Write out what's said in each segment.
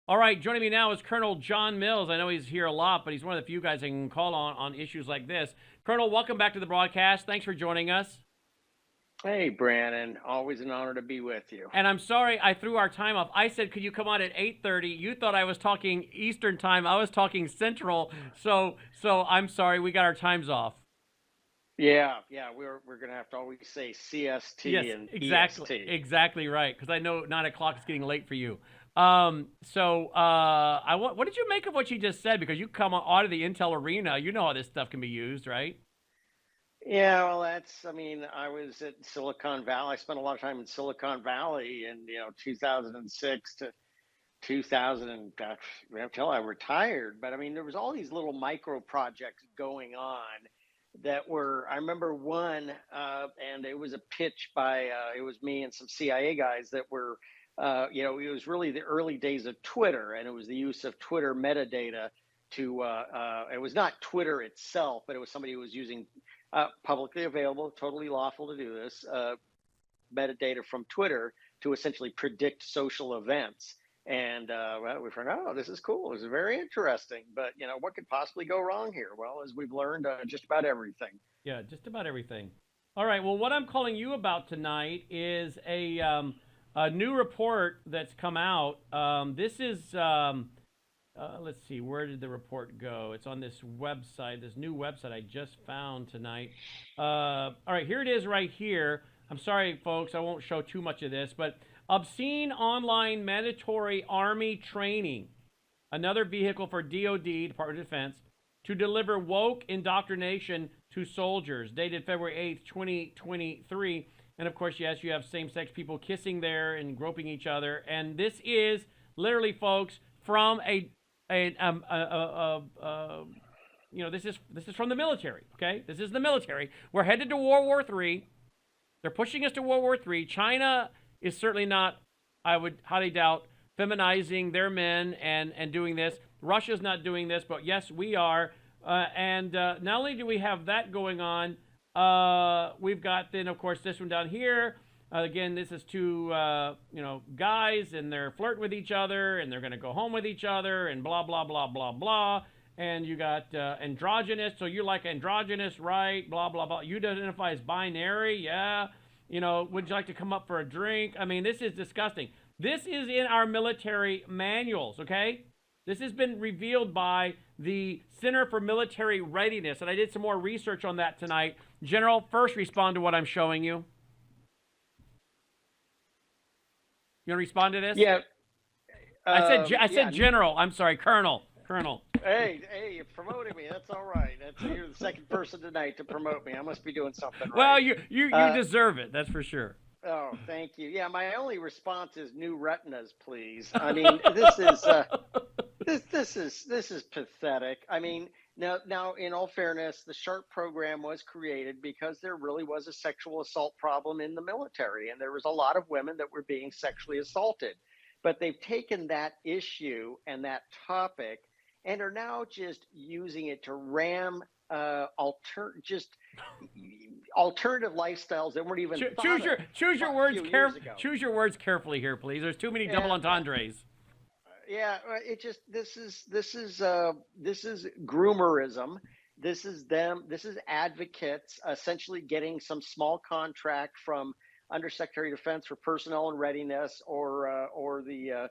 All right, joining me now is Colonel John Mills. I know he's here a lot, but he's one of the few guys I can call on issues like this. Colonel, welcome back to the broadcast. Thanks for joining us. Hey, Brannon. Always an honor to be with you. And I'm sorry I threw our time off. I said, could you come on at 8:30? You thought I was talking Eastern time. I was talking Central. So I'm sorry. We got our times off. Yeah, we're gonna have to always say CST Yes, and exactly, EST. exactly right. Because I know 9 o'clock is getting late for you. What did you make of what you just said? Because you come out of the Intel arena, you know how this stuff can be used, right? Yeah, well, I mean, I was at Silicon Valley. I spent a lot of time in Silicon Valley in, 2006 to 2000 until I retired. But I mean, there was all these little micro projects going on that were, I remember one, and it was a pitch by, it was me and some CIA guys that were, it was really the early days of Twitter, and it was the use of Twitter metadata to, it was not Twitter itself, but it was somebody who was using publicly available, totally lawful to do this, metadata from Twitter to essentially predict social events. And we found, oh, this is cool. This is very interesting. But, what could possibly go wrong here? Well, as we've learned, just about everything. Yeah, just about everything. All right. Well, what I'm calling you about tonight is a new report that's come out. This is, let's see, where did the report go? It's on this website, this new website I just found tonight. All right, here it is right here. I'm sorry, folks, I won't show too much of this, but obscene online mandatory Army training, another vehicle for DOD, Department of Defense, to deliver woke indoctrination to soldiers, dated February 8th, 2023. And of course, yes, you have same-sex people kissing there and groping each other. And this is literally, folks, from this is from the military. Okay, this is the military. We're headed to World War III. They're pushing us to World War III. China is certainly not, I would highly doubt, feminizing their men and doing this. Russia's not doing this, but yes, we are. And not only do we have that going on, we've got then, of course, this one down here. Again, this is two, guys, and they're flirting with each other, and they're going to go home with each other, and blah, blah, blah, blah, blah. And you got androgynous, so you like androgynous, right? Blah, blah, blah. You identify as binary, yeah. Would you like to come up for a drink? I mean, this is disgusting. This is in our military manuals, okay? This has been revealed by the Center for Military Readiness, and I did some more research on that tonight. General, first respond to what I'm showing you. You want to respond to this? Yeah. I said General. I'm sorry, Colonel. Hey, you're promoting me. That's all right. You're the second person tonight to promote me. I must be doing something right. Well, you deserve it. That's for sure. Oh, thank you. Yeah, my only response is new retinas, please. I mean, this is pathetic. I mean, now, in all fairness, the SHARP program was created because there really was a sexual assault problem in the military, and there was a lot of women that were being sexually assaulted. But they've taken that issue and that topic and are now just using it to ram alternative lifestyles that weren't even choose your words carefully. Choose your words carefully here, please. There's too many double entendres. Yeah, this is groomerism. This is advocates essentially getting some small contract from Undersecretary of Defense for Personnel and Readiness, or the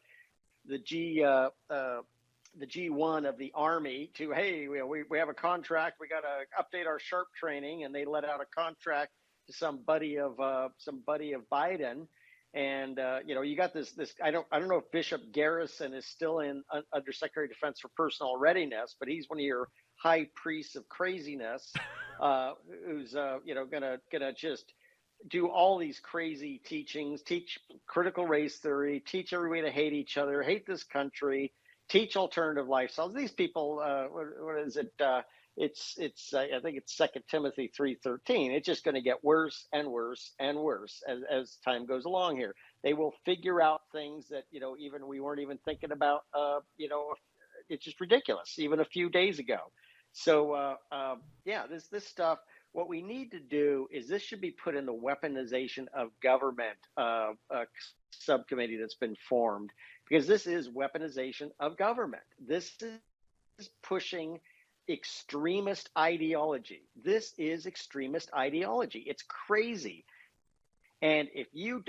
G1 of the Army to, hey, we have a contract, we got to update our SHARP training, and they let out a contract to some buddy of Biden, and you got this I don't know if Bishop Garrison is still in Undersecretary of Defense for Personnel Readiness, but he's one of your high priests of craziness, who's gonna just do all these crazy teachings, teach critical race theory, teach everybody to hate each other, hate this country, teach alternative lifestyles. These people, what is it? It's I think it's 2 Timothy 3:13. It's just going to get worse and worse and worse as time goes along here. They will figure out things that, even we weren't even thinking about, it's just ridiculous, even a few days ago. So, this stuff, what we need to do is this should be put in the weaponization of government subcommittee that's been formed. because this is weaponization of government. This is pushing extremist ideology. This is extremist ideology. It's crazy. And if you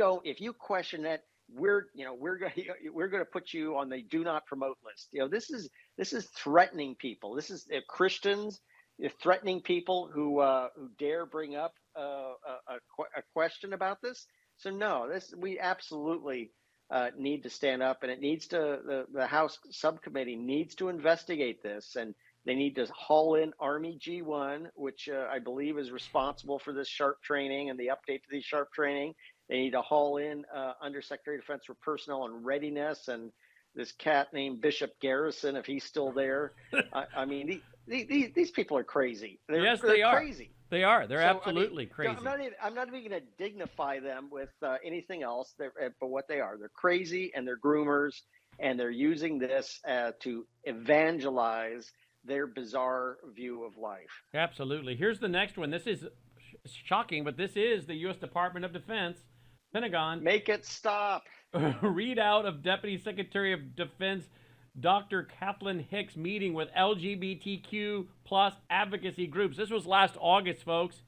question it, we're going to put you on the do not promote list. This is threatening people. This is Christians threatening people who dare bring up a question about this. So no, we absolutely need to stand up, and it needs to the House subcommittee needs to investigate this, and they need to haul in Army G1, which I believe is responsible for this SHARP training and the update to the SHARP training. They need to haul in Undersecretary of Defense for Personnel and Readiness, and this cat named Bishop Garrison, if he's still there. I mean, these people are crazy. They're crazy. They are. They're absolutely crazy. I'm not even going to dignify them with anything else. But what they are, they're crazy, and they're groomers, and they're using this to evangelize their bizarre view of life. Absolutely. Here's the next one. This is shocking, but this is the U.S. Department of Defense, Pentagon. Make it stop. Readout of Deputy Secretary of Defense Dr. Kathleen Hicks meeting with LGBTQ plus advocacy groups. This was last August, folks.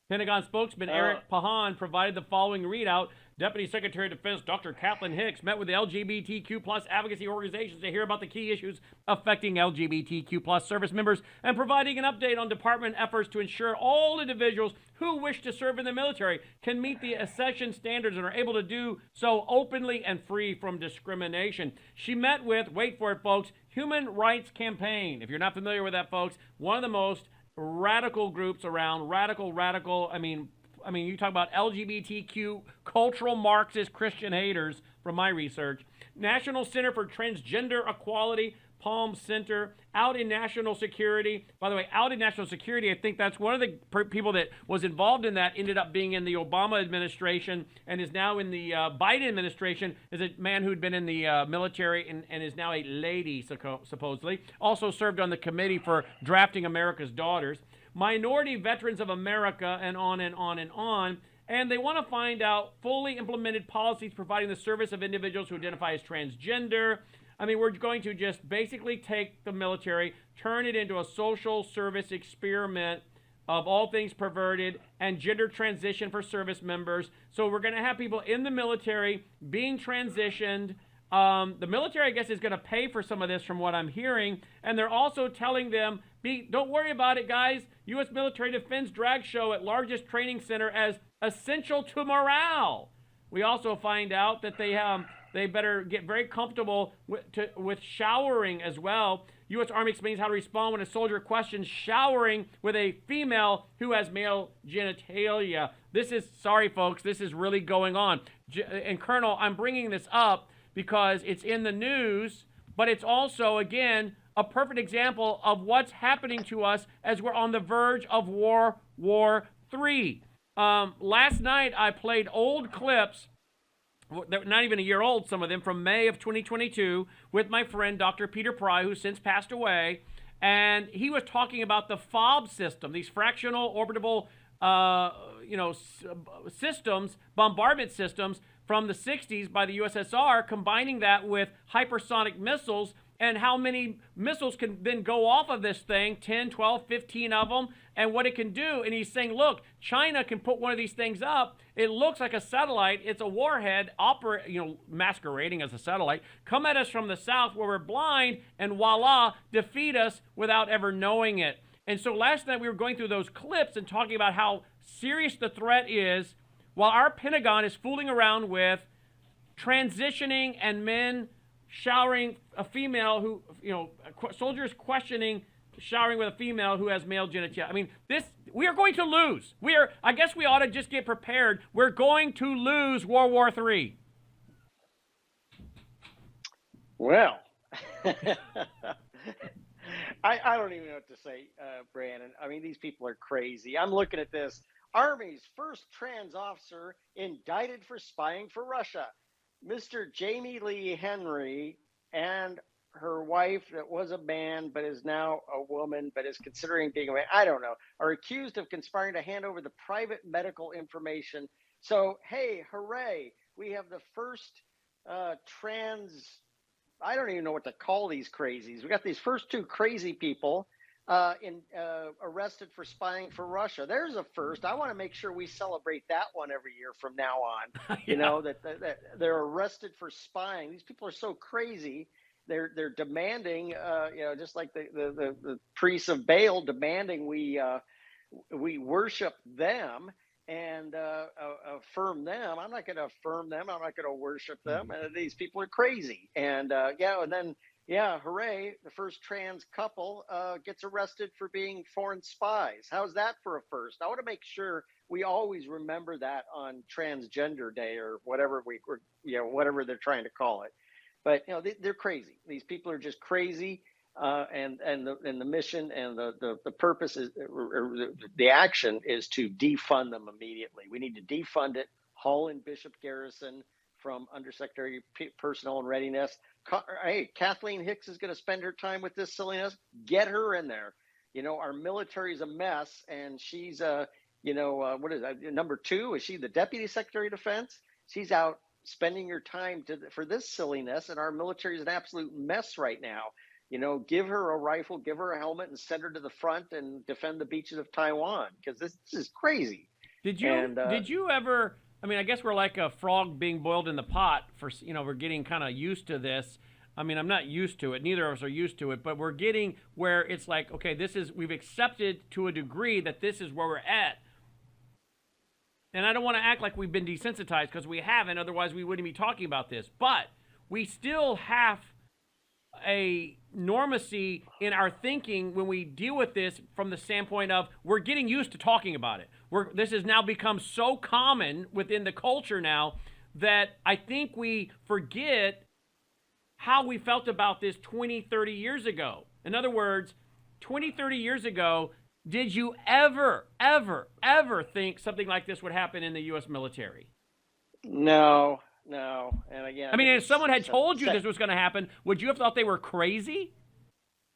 Pentagon spokesman Eric Pahan provided the following readout. Deputy Secretary of Defense Dr. Kathleen Hicks met with the LGBTQ plus advocacy organizations to hear about the key issues affecting LGBTQ plus service members and providing an update on department efforts to ensure all individuals who wish to serve in the military can meet the accession standards and are able to do so openly and free from discrimination. She met with, wait for it, folks, Human Rights Campaign. If you're not familiar with that, folks, one of the most radical groups around, radical, I mean, you talk about LGBTQ, cultural Marxist Christian haters from my research. National Center for Transgender Equality, Palm Center, Out in National Security. By the way, Out in National Security, I think that's one of the people that was involved in that, ended up being in the Obama administration and is now in the Biden administration, is a man who'd been in the military and is now a lady, supposedly. Also served on the committee for drafting America's Daughters. Minority Veterans of America, and on and on and on. And they want to find out fully implemented policies providing the service of individuals who identify as transgender. I mean, we're going to just basically take the military, turn it into a social service experiment of all things perverted and gender transition for service members. So we're going to have people in the military being transitioned. The military, I guess, is going to pay for some of this from what I'm hearing. And they're also telling them, don't worry about it, guys. U.S. Military Defense drag show at largest training center as essential to morale. We also find out that they better get very comfortable with showering as well. U.S. Army explains how to respond when a soldier questions showering with a female who has male genitalia. Sorry, folks, this is really going on. And Colonel, I'm bringing this up because it's in the news, but it's also, again, a perfect example of what's happening to us as we're on the verge of World War III. Last night, I played old clips, not even a year old, some of them, from May of 2022 with my friend Dr. Peter Pry, who's since passed away. And he was talking about the FOB system, these fractional orbitable systems, bombardment systems from the 60s by the USSR, combining that with hypersonic missiles, and how many missiles can then go off of this thing, 10, 12, 15 of them, and what it can do. And he's saying, look, China can put one of these things up. It looks like a satellite. It's a warhead, masquerading as a satellite, come at us from the south where we're blind, and voila, defeat us without ever knowing it. And so last night we were going through those clips and talking about how serious the threat is, while our Pentagon is fooling around with transitioning and men showering a female who, soldiers questioning showering with a female who has male genitalia. I mean, we are going to lose. I guess we ought to just get prepared. We're going to lose World War III. Well, I don't even know what to say, Brannon. I mean, these people are crazy. I'm looking at this. Army's first trans officer indicted for spying for Russia. Mr. Jamie Lee Henry and her wife, that was a man but is now a woman but is considering being a man, I don't know, are accused of conspiring to hand over the private medical information. So, hey, hooray, we have the first trans. I don't even know what to call these crazies. We got these first two crazy people arrested for spying for Russia. There's a first. I want to make sure we celebrate that one every year from now on. You Yeah. know that they're arrested for spying. These people are so crazy. They're demanding, just like the priests of Baal demanding we worship them and affirm them. I'm not going to affirm them. I'm not going to worship them. And these people are crazy. And hooray! The first trans couple gets arrested for being foreign spies. How's that for a first? I want to make sure we always remember that on Transgender Day or whatever whatever they're trying to call it. But they're crazy. These people are just crazy. And the mission and the purpose is, or the action is to defund them immediately. We need to defund it. Haul in Bishop Garrison from Undersecretary Personnel and Readiness. Hey, Kathleen Hicks is going to spend her time with this silliness. Get her in there. Our military is a mess, and she's what is that, number 2? Is she the Deputy Secretary of Defense? She's out spending her time for this silliness, and our military is an absolute mess right now. Give her a rifle, give her a helmet, and send her to the front and defend the beaches of Taiwan, because this is crazy. Did you ever? I mean, I guess we're like a frog being boiled in the pot. We're getting kind of used to this. I mean, I'm not used to it. Neither of us are used to it, but we're getting where it's like, okay, we've accepted to a degree that this is where we're at. And I don't want to act like we've been desensitized, because we haven't. Otherwise, we wouldn't be talking about this. But we still have a normacy in our thinking when we deal with this from the standpoint of we're getting used to talking about it. This has now become so common within the culture now that I think we forget how we felt about this 20, 30 years ago. In other words, 20, 30 years ago, did you ever, ever, ever think something like this would happen in the U.S. military? No. And again, I mean, if someone had told you this was going to happen, would you have thought they were crazy?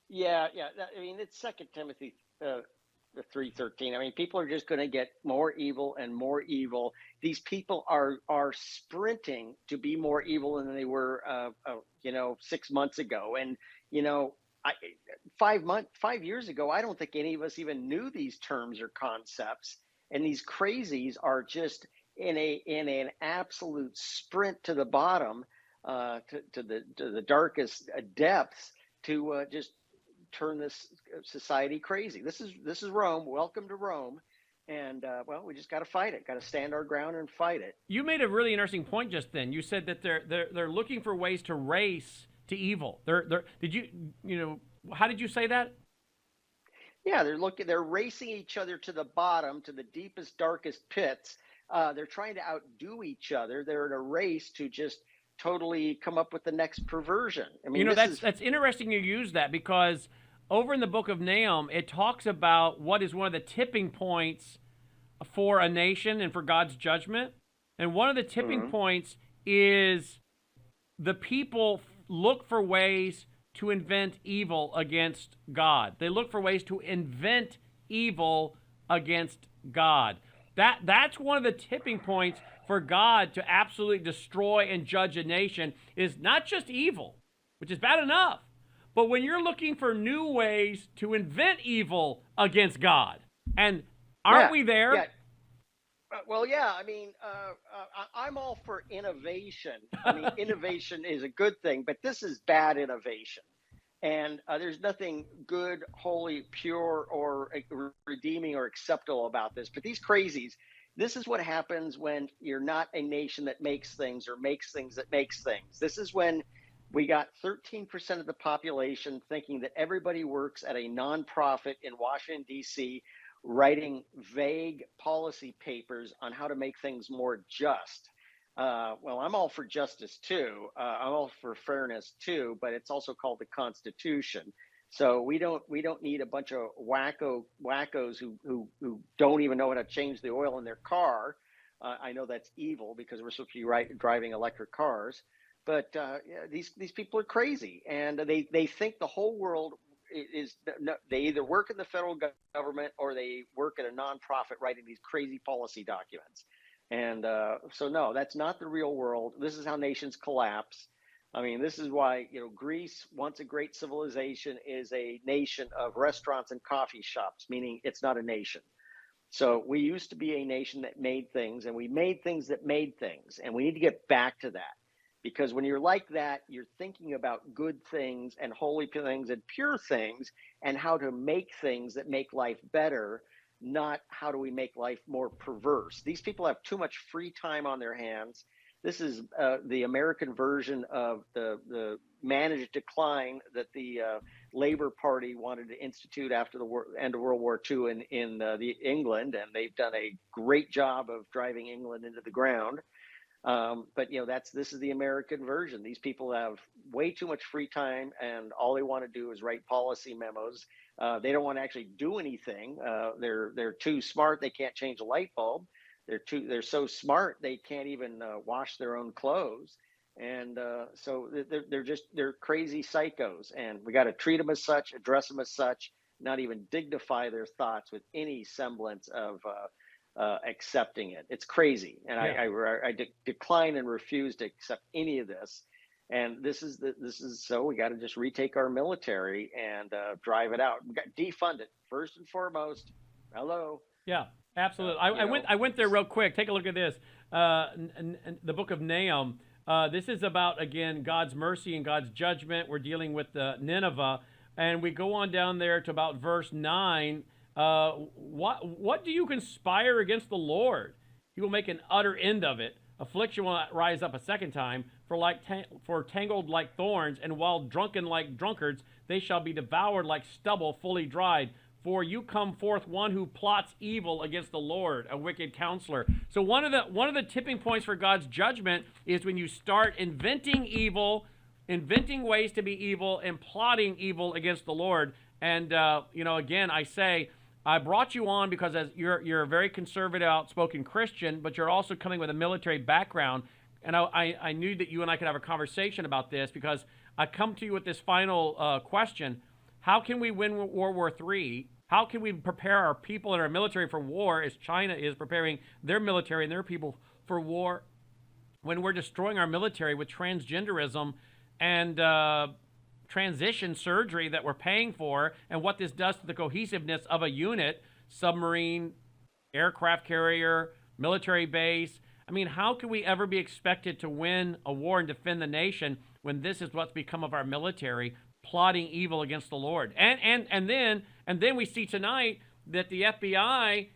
Yeah. I mean, it's 2 Timothy 3:13. I mean, people are just going to get more evil and more evil. These people are sprinting to be more evil than they were, 6 months ago. And 5 years ago, I don't think any of us even knew these terms or concepts. And these crazies are just in an absolute sprint to the bottom, to the darkest depths, to just turn this society crazy. This is Rome. Welcome to Rome. And we just got to fight it. Got to stand our ground and fight it. You made a really interesting point just then. You said that they're looking for ways to race to evil. How did you say that? Yeah, they're racing each other to the bottom, to the deepest, darkest pits. They're trying to outdo each other. They're in a race to just totally come up with the next perversion. I mean, that's interesting you use that, because over in the book of Nahum, it talks about what is one of the tipping points for a nation and for God's judgment. And one of the tipping points is the people look for ways to invent evil against God. They look for ways to invent evil against God. That's one of the tipping points for God to absolutely destroy and judge a nation, is not just evil, which is bad enough, but when you're looking for new ways to invent evil against God. And aren't we there? Yeah. Well, yeah. I mean, I'm all for innovation. I mean, innovation is a good thing, but this is bad innovation. And there's nothing good, holy, pure, or redeeming or acceptable about this. But these crazies, this is what happens when you're not a nation that makes things or makes things that makes things. This is when we got 13% of the population thinking that everybody works at a nonprofit in Washington, D.C., writing vague policy papers on how to make things more just. I'm all for justice too. I'm all for fairness too, but it's also called the Constitution. So we don't need a bunch of wackos who don't even know how to change the oil in their car. I know that's evil, because we're supposed to be driving electric cars, but these people are crazy, and they think the whole world they either work in the federal government or they work at a nonprofit writing these crazy policy documents. And so, no, that's not the real world. This is how nations collapse. I mean, this is why, Greece, once a great civilization, is a nation of restaurants and coffee shops, meaning it's not a nation. So we used to be a nation that made things, and we made things that made things. And we need to get back to that, because when you're like that, you're thinking about good things and holy things and pure things and how to make things that make life better, not how do we make life more perverse. These people have too much free time on their hands. This is the American version of the managed decline that the Labor Party wanted to institute after the end of World War II in England, and they've done a great job of driving England into the ground. But this is the American version. These people have way too much free time, and all they want to do is write policy memos. They don't want to actually do anything. They're too smart. They can't change a light bulb. They're so smart they can't even wash their own clothes. And so they're crazy psychos, and we got to treat them as such, address them as such, not even dignify their thoughts with any semblance of accepting it. It's crazy, and yeah. I decline and refuse to accept any of this. And this is so we got to just retake our military and drive it out. We got defund it first and foremost. Hello. Yeah, absolutely. I went there real quick. Take a look at this. The book of Nahum. This is about, again, God's mercy and God's judgment. We're dealing with Nineveh, and we go on down there to about verse 9. What do you conspire against the Lord? He will make an utter end of it. Affliction will not rise up a second time, for tangled like thorns, and while drunken like drunkards, they shall be devoured like stubble fully dried. For you come forth one who plots evil against the Lord, a wicked counselor. So one of the tipping points for God's judgment is when you start inventing evil, inventing ways to be evil, and plotting evil against the Lord. And again, I say, I brought you on because as you're a very conservative, outspoken Christian, but you're also coming with a military background. And I knew that you and I could have a conversation about this, because I come to you with this final question. How can we win World War III? How can we prepare our people and our military for war as China is preparing their military and their people for war when we're destroying our military with transgenderism and transition surgery that we're paying for, and what this does to the cohesiveness of a unit, submarine, aircraft carrier, military base? I mean, how can we ever be expected to win a war and defend the nation when this is what's become of our military, plotting evil against the Lord? And then we see tonight that the FBI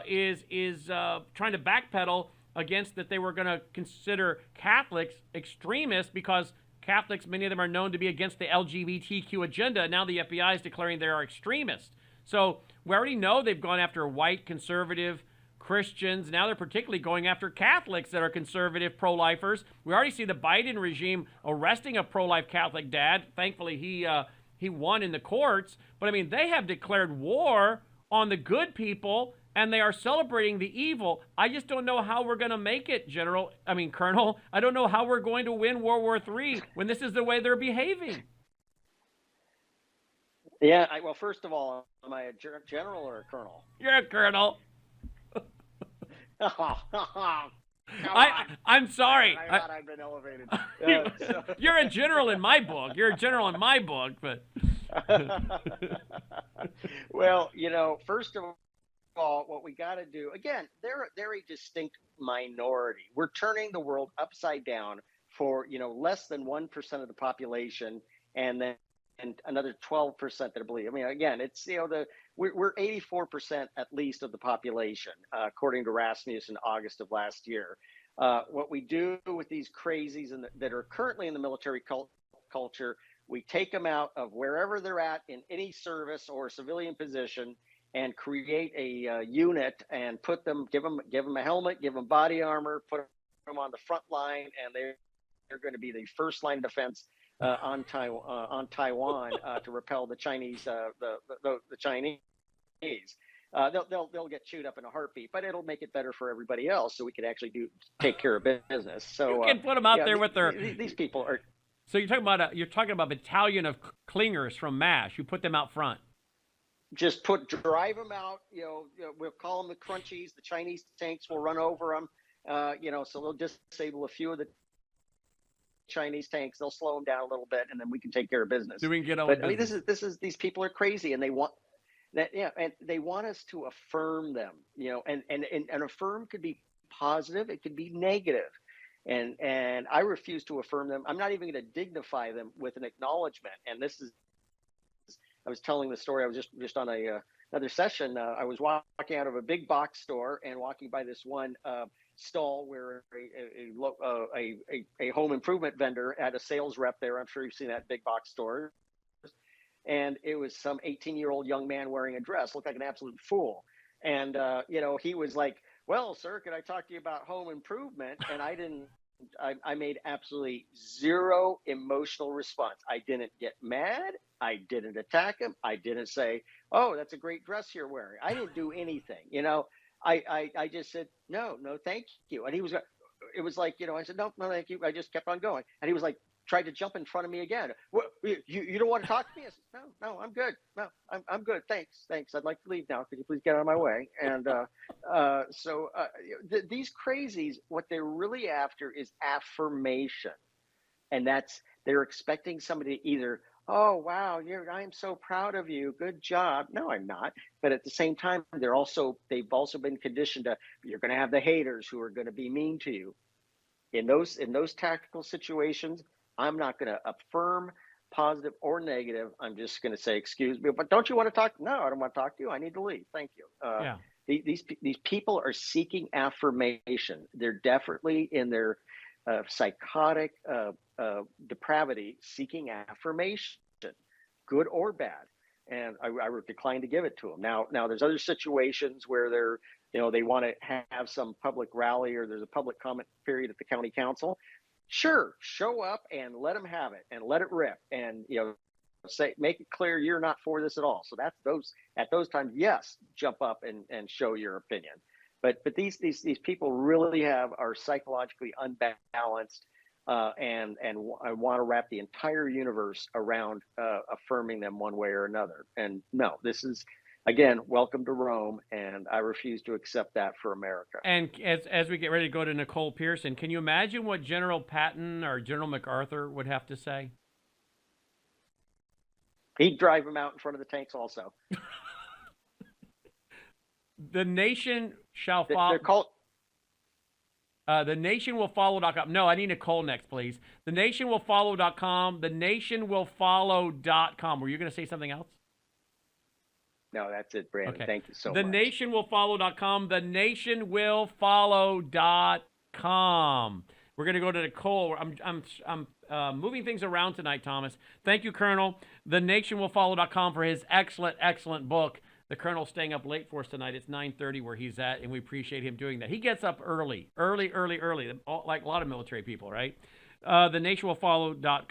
is trying to backpedal against that they were going to consider Catholics extremists, because Catholics, many of them are known to be against the LGBTQ agenda. Now the FBI is declaring they are extremists. So we already know they've gone after white conservative Christians. Now they're particularly going after Catholics that are conservative pro-lifers. We already see the Biden regime arresting a pro-life Catholic dad. Thankfully, he won in the courts. But I mean, they have declared war on the good people, and they are celebrating the evil. I just don't know how we're going to make it, Colonel. I don't know how we're going to win World War III when this is the way they're behaving. Yeah, well, first of all, am I a general or a colonel? You're a colonel. I'm sorry. I thought I'd been elevated. You're a general in my book. But well, first of all, what we got to do, again, they're a distinct minority. We're turning the world upside down for less than 1% of the population, and then another 12% that believe. I mean, again, it's we're 84% at least of the population, according to Rasmussen in August of last year. What we do with these crazies that are currently in the military culture, we take them out of wherever they're at in any service or civilian position and create a unit and give them a helmet, give them body armor, put them on the front line, and they're going to be the first line of defense on Taiwan to repel the Chinese. The Chinese. They'll get chewed up in a heartbeat, but it'll make it better for everybody else, so we can actually take care of business. So you can put them out there with these people are. So you're talking about a battalion of clingers from MASH. You put them out front. just drive them out. We'll call them the Crunchies. The Chinese tanks will run over them. So they'll disable a few of the Chinese tanks. They'll slow them down a little bit, and then we can take care of business. So we can get on But with I mean, business. this is these people are crazy, and they want that. Yeah, and they want us to affirm them. And affirm could be positive. It could be negative. And I refuse to affirm them. I'm not even going to dignify them with an acknowledgement. And this is, I was telling the story. I was just on another session. I was walking out of a big box store and walking by this one stall where a home improvement vendor had a sales rep there. I'm sure you've seen that big box store. And it was some 18-year-old young man wearing a dress, looked like an absolute fool. And he was like, "Well, sir, can I talk to you about home improvement?" And I made absolutely zero emotional response. I didn't get mad. I didn't attack him. I didn't say, "Oh, that's a great dress you're wearing." I didn't do anything. I just said, no, thank you. And it was like, I said, no, thank you. I just kept on going. And he was like, tried to jump in front of me again. "What, you don't want to talk to me?" I said, no, I'm good. No, I'm good. Thanks. I'd like to leave now. Could you please get out of my way? And these crazies, what they're really after is affirmation. And they're expecting somebody to either, "Oh, wow, I'm so proud of you. Good job." No, I'm not. But at the same time, they've also been conditioned to, you're going to have the haters who are going to be mean to you. In those tactical situations, I'm not going to affirm positive or negative. I'm just going to say, "Excuse me, but don't you want to talk?" "No, I don't want to talk to you. I need to leave. Thank you." Yeah. These people are seeking affirmation. They're definitely in their psychotic depravity, seeking affirmation, good or bad. And I decline to give it to them. Now there's other situations where they want to have some public rally, or there's a public comment period at the county council. Sure, show up and let them have it and let it rip, and make it clear you're not for this at all. So at those times, yes, jump up and show your opinion. But these people really are psychologically unbalanced, and I want to wrap the entire universe around affirming them one way or another. And no, this is, again, welcome to Rome, and I refuse to accept that for America. And as we get ready to go to Nicole Pearson, can you imagine what General Patton or General MacArthur would have to say? He'd drive them out in front of the tanks also. The nation shall follow. They're called. The nation will follow.com. No, I need Nicole next, please. The nation will follow.com. The nation will follow.com. Were you going to say something else? No, that's it, Brandon. Okay. Thank you so much. The nation will follow.com. The nation will follow.com. We're going to go to Nicole. I'm moving things around tonight, Thomas. Thank you, Colonel. The nation will follow.com for his excellent book. The Colonel's staying up late for us tonight. It's 9:30 where he's at, and we appreciate him doing that. He gets up early, like a lot of military people, right? The nation will follow.com.